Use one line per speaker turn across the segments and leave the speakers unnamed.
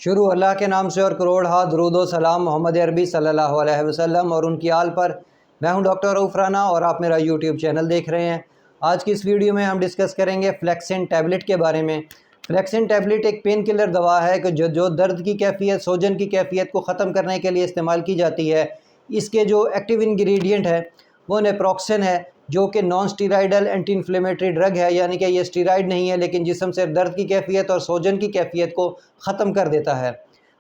شروع اللہ کے نام سے اور کروڑ ہا درود و سلام محمد عربی صلی اللہ علیہ وسلم اور ان کی آل پر۔ میں ہوں ڈاکٹر رؤف رانا اور آپ میرا یوٹیوب چینل دیکھ رہے ہیں۔ آج کی اس ویڈیو میں ہم ڈسکس کریں گے فلیکسن ٹیبلٹ کے بارے میں۔ فلیکسن ٹیبلٹ ایک پین کلر دوا ہے کہ جو درد کی کیفیت، سوجن کی کیفیت کو ختم کرنے کے لیے استعمال کی جاتی ہے۔ اس کے جو ایکٹیو انگریڈینٹ ہے وہ نیپروکسن ہے، جو کہ نان سٹیرائڈل اینٹی انفلیمیٹری ڈرگ ہے، یعنی کہ یہ سٹیرائڈ نہیں ہے لیکن جسم سے درد کی کیفیت اور سوجن کی کیفیت کو ختم کر دیتا ہے۔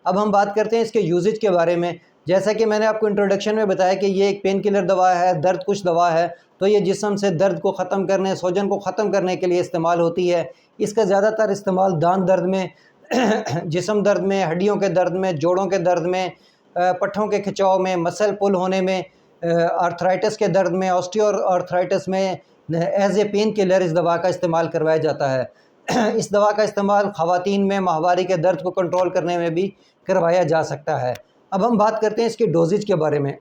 اب ہم بات کرتے ہیں اس کے یوزج کے بارے میں۔ جیسا کہ میں نے آپ کو انٹروڈکشن میں بتایا کہ یہ ایک پین کلر دوا ہے، درد کش دوا ہے، تو یہ جسم سے درد کو ختم کرنے، سوجن کو ختم کرنے کے لیے استعمال ہوتی ہے۔ اس کا زیادہ تر استعمال دان درد میں، جسم درد میں، ہڈیوں کے درد میں، جوڑوں کے درد میں، پٹھوں کے کھچاؤ میں، مسل پل ہونے میں، آرتھرائٹس کے درد میں، آسٹیو آرتھرائٹس میں ایز اے پین کلر اس دوا کا استعمال کروایا جاتا ہے۔ اس دوا کا استعمال خواتین میں ماہواری کے درد کو کنٹرول کرنے میں بھی کروایا جا سکتا ہے۔ اب ہم بات کرتے ہیں اس کے ڈوزج کے بارے میں۔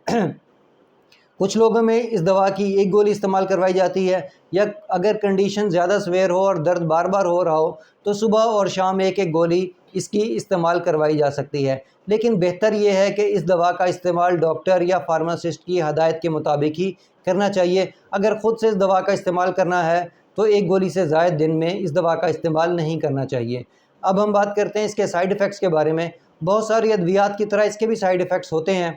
کچھ لوگوں میں اس دوا کی ایک گولی استعمال کروائی جاتی ہے، یا اگر کنڈیشن زیادہ سویر ہو اور درد بار بار ہو رہا ہو تو صبح اور شام ایک گولی اس کی استعمال کروائی جا سکتی ہے۔ لیکن بہتر یہ ہے کہ اس دوا کا استعمال ڈاکٹر یا فارماسسٹ کی ہدایت کے مطابق ہی کرنا چاہیے۔ اگر خود سے اس دوا کا استعمال کرنا ہے تو ایک گولی سے زائد دن میں اس دوا کا استعمال نہیں کرنا چاہیے۔ اب ہم بات کرتے ہیں اس کے سائیڈ ایفیکٹس کے بارے میں۔ بہت ساری ادویات کی طرح اس کے بھی سائیڈ ایفیکٹس ہوتے ہیں،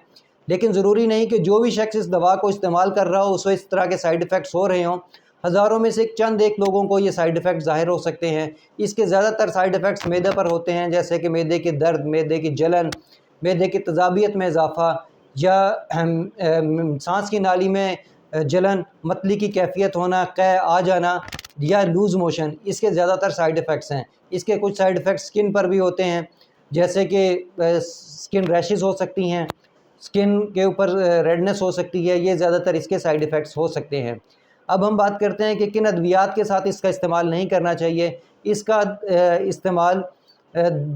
لیکن ضروری نہیں کہ جو بھی شخص اس دوا کو استعمال کر رہا ہو اس کو اس طرح کے سائیڈ ایفیکٹس ہو رہے ہوں۔ ہزاروں میں سے چند ایک لوگوں کو یہ سائیڈ ایفیکٹ ظاہر ہو سکتے ہیں۔ اس کے زیادہ تر سائیڈ ایفیکٹس معدے پر ہوتے ہیں، جیسے کہ معدے کے درد، معدے کی جلن، معدے کی تیزابیت میں اضافہ، یا سانس کی نالی میں جلن، متلی کی کیفیت ہونا، قے آ جانا یا لوز موشن، اس کے زیادہ تر سائیڈ ایفیکٹس ہیں۔ اس کے کچھ سائیڈ ایفیکٹس سکن پر بھی ہوتے ہیں، جیسے کہ سکن ریشز ہو سکتی ہیں، سکن کے اوپر ریڈنس ہو سکتی ہے، یہ زیادہ تر اس کے سائیڈ ایفیکٹس ہو سکتے ہیں۔ اب ہم بات کرتے ہیں کہ کن ادویات کے ساتھ اس کا استعمال نہیں کرنا چاہیے۔ اس کا استعمال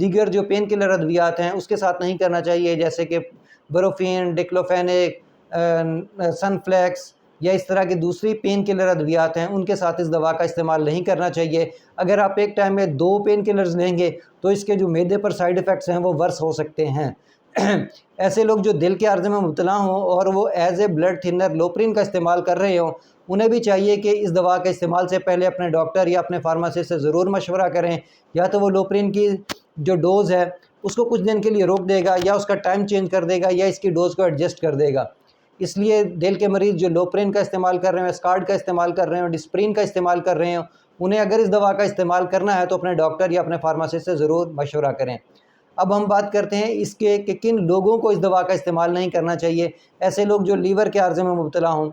دیگر جو پین کلر ادویات ہیں اس کے ساتھ نہیں کرنا چاہیے، جیسے کہ بروفین، ڈکلوفینک، سن فلیکس یا اس طرح کی دوسری پین کلر ادویات ہیں، ان کے ساتھ اس دوا کا استعمال نہیں کرنا چاہیے۔ اگر آپ ایک ٹائم میں 2 پین کلرز لیں گے تو اس کے جو معدے پر سائیڈ ایفیکٹس ہیں وہ ورس ہو سکتے ہیں۔ ایسے لوگ جو دل کے عارضے میں مبتلا ہوں اور وہ ایز اے بلڈ تھنر لوپرین کا استعمال کر رہے ہوں، انہیں بھی چاہیے کہ اس دوا کے استعمال سے پہلے اپنے ڈاکٹر یا اپنے فارماسسٹ سے ضرور مشورہ کریں۔ یا تو وہ لوپرین کی جو ڈوز ہے اس کو کچھ دن کے لیے روک دے گا، یا اس کا ٹائم چینج کر دے گا، یا اس کی ڈوز کو ایڈجسٹ کر دے گا۔ اس لیے دل کے مریض جو لوپرین کا استعمال کر رہے ہیں، اسکارڈ کا استعمال کر رہے ہیں، ڈسپرین کا استعمال کر رہے ہیں، انہیں اگر اس دوا کا استعمال کرنا ہے تو اپنے ڈاکٹر یا اپنے فارماسسٹ سے ضرور مشورہ کریں۔ اب ہم بات کرتے ہیں اس کے کہ کن لوگوں کو اس دوا کا استعمال نہیں کرنا چاہیے۔ ایسے لوگ جو لیور کے عارضے میں مبتلا ہوں،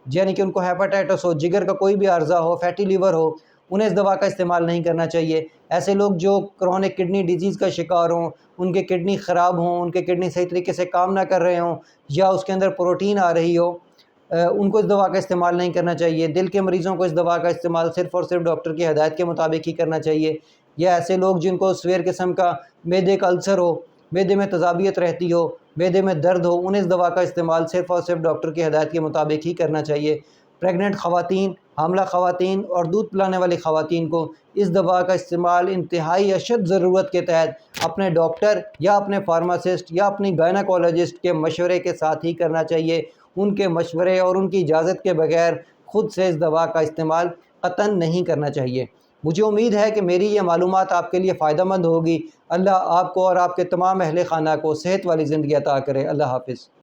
یعنی کہ ان کو ہیپاٹائٹس ہو، جگر کا کوئی بھی عارضہ ہو، فیٹی لیور ہو، انہیں اس دوا کا استعمال نہیں کرنا چاہیے۔ ایسے لوگ جو کرونک کڈنی ڈیزیز کا شکار ہوں، ان کے کڈنی خراب ہوں، ان کے کڈنی صحیح طریقے سے کام نہ کر رہے ہوں، یا اس کے اندر پروٹین آ رہی ہو، ان کو اس دوا کا استعمال نہیں کرنا چاہیے۔ دل کے مریضوں کو اس دوا کا استعمال صرف اور صرف ڈاکٹر کی ہدایت کے مطابق ہی کرنا چاہیے۔ یا ایسے لوگ جن کو سویر قسم کا معدے کا السر ہو، معدے میں تیزابیت رہتی ہو، معدے میں درد ہو، انہیں اس دوا کا استعمال صرف اور صرف ڈاکٹر کی ہدایت کے مطابق ہی کرنا چاہیے۔ پریگننٹ خواتین، حاملہ خواتین اور دودھ پلانے والی خواتین کو اس دوا کا استعمال انتہائی اشد ضرورت کے تحت اپنے ڈاکٹر یا اپنے فارماسسٹ یا اپنی گائناکالوجسٹ کے مشورے کے ساتھ ہی کرنا چاہیے۔ ان کے مشورے اور ان کی اجازت کے بغیر خود سے اس دوا کا استعمال قطعاً نہیں کرنا چاہیے۔ مجھے امید ہے کہ میری یہ معلومات آپ کے لیے فائدہ مند ہوگی۔ اللہ آپ کو اور آپ کے تمام اہل خانہ کو صحت والی زندگی عطا کرے۔ اللہ حافظ۔